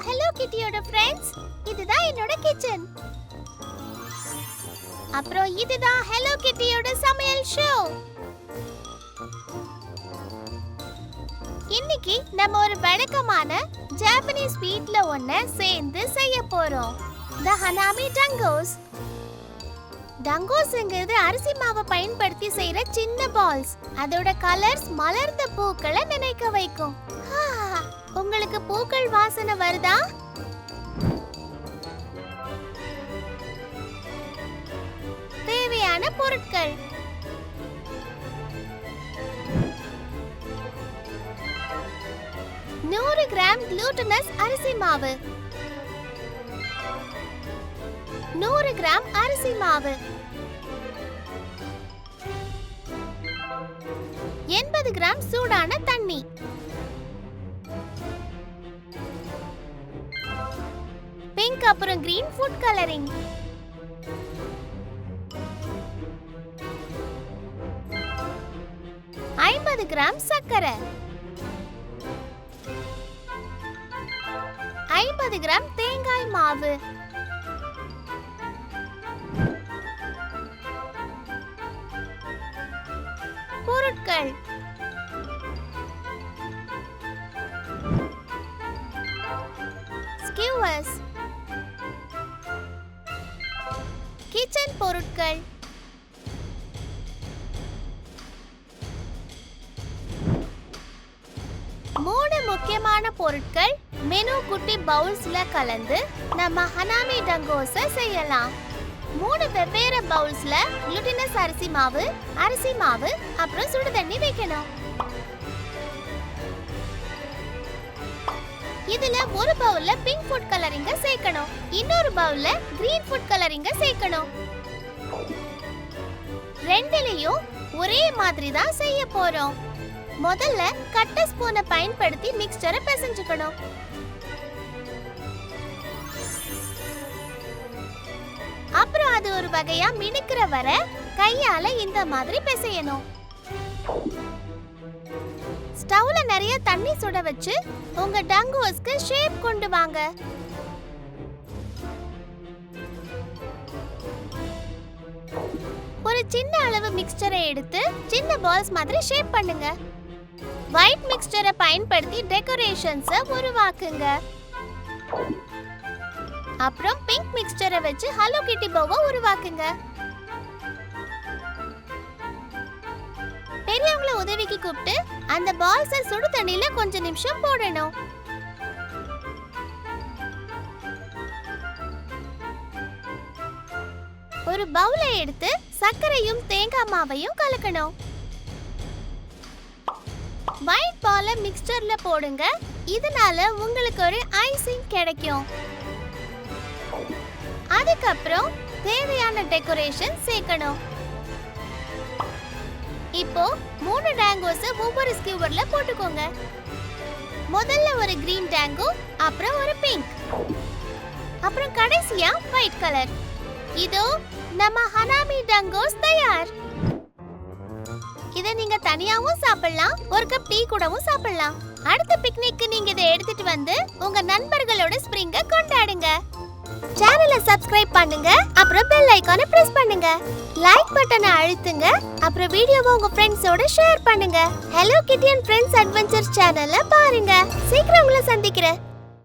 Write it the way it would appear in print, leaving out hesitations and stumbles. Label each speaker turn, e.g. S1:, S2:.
S1: Hello கிட்டியோட friends. இதுதான் என்னோட kitchen. அப்புறம் இதுதான் ஹலோ கிட்டியோட சமையல் ஷோ. இன்னைக்கு நம்ம ஒரு வழக்கமான ஜாப்பனீஸ் ஸ்வீட்ல ஒண்ண சேர்ந்து செய்ய போறோம். தி ஹனாமி டங்கோஸ். டங்கோஸ்ங்கிறது அரிசி மாவை பயன்படுத்தி செய்யற சின்ன பால்ஸ். அதோட கலர்ஸ் மலர்ந்த பூக்களை நினைக்க வைக்கும். உங்களுக்கு பூக்கள் வாசனை வருதா? தேவையான பொருட்கள்: 100 கிராம் குளுட்டனஸ் அரிசி மாவு, 100 கிராம் அரிசி மாவு, 80 கிராம் சூடான தண்ணி, பிங்க் அப்புறம் கிரீன் ஃபுட் கலரிங், கிராம் சர்க்கரை, 50 கிராம் தேங்காய் மாவு, பொருட்கள்: ஸ்கியூவர்ஸ், கிச்சன் பொருட்கள், முக்கியமான பொருட்கள் மெனு குட்டி பவுல்ஸ்ல கலந்து நம்ம ஹனாமி டங்கோஸை செய்யலாம். 3 வெவ்வேறு பவுல்ஸ்ல குளுட்டினஸ் அரிசி மாவு அப்புறம் சுடு தண்ணி வைக்கணும். இதுல ஒரு பவுல்ல பிங்க் ஃபுட் கலரிங்க சேர்க்கணும், இன்னொரு பவுல்ல கிரீன் ஃபுட் கலரிங்க சேர்க்கணும். ரெண்டுலயும் ஒரே மாதிரி தான் செய்ய போறோம். முதல்ல கட்டர் ஸ்பூனை பயன்படுத்தி மிக்ஸ்சரை பிசைஞ்சுக்கணும். அப்புறம் அது ஒரு வகையா மினுக்குற வரை கையால இந்த மாதிரி பிசையணும். ஸ்டவ்ல நிறைய தண்ணி சுட வச்சு உங்க டங்கோஸ்க்கு ஷேப் கொண்டு வாங்க. ஒரு சின்ன அளவு மிக்ஸ்சரை எடுத்து சின்ன பால்ஸ் மாதிரி ஷேப் பண்ணுங்க. ஒயிட் மிக்ஸ்சரை பயன்படுத்தி டெக்கரேஷன்ஸை உருவாக்குங்க. அப்புறம் பிங்க் மிக்ஸ்சரை வச்சு ஹலோ கிட்டி பௌவை உருவாக்குங்க. பெரியவங்கள உதவிக்கு கூப்பிட்டு அந்த பால்ஸை சுடு தண்ணியில கொஞ்ச நிமிஷம் போடணும். ஒரு பவுலை எடுத்து சர்க்கரையும் தேங்காய் மாவையும் கலக்கணும். ஒயிட் பாலை மிக்ஸ்சர்ல போடுங்க. இதனால உங்களுக்கு ஒரு ஐசிங் கிடைக்கும். அதுக்கப்புறம் தேவையான டெக்கரேஷன் சேர்க்கணும். இப்போ 3 டேங்கோஸ் ஒவ்வொரு ஸ்கியூவர்ல போட்டுக்கோங்க. முதல்ல ஒரு கிரீன் டேங்கோ, அப்புறம் ஒரு பிங்க், அப்புறம் கடைசியா ஒயிட் கலர். இதோ நம்ம ஹனாமி டங்கோஸ் தயார். இத நீங்க தனியாவும் சாப்பிடலாம், ஒரு கப் டீ கூடவும் சாப்பிடலாம். அடுத்த பிக்னிக்கு நீங்க இதை எடுத்துட்டு வந்து உங்க நண்பர்களோட ஸ்ப்ரிங்க கொண்டாடுங்க. சேனலை சப்ஸ்கிரைப் பண்ணுங்க, அப்புறம் பெல் ஐகானை பிரஸ் பண்ணுங்க. லைக் பட்டனை அழுத்துங்க, அப்புறம் வீடியோவை உங்க ஃப்ரெண்ட்ஸோட ஷேர் பண்ணுங்க. ஹலோ கிட்டி அண்ட் ஃப்ரெண்ட்ஸ் அட்வென்ச்சர்ஸ் சேனலை பாருங்க. சீக்கிரம் உங்களை சந்திக்கிறேன்.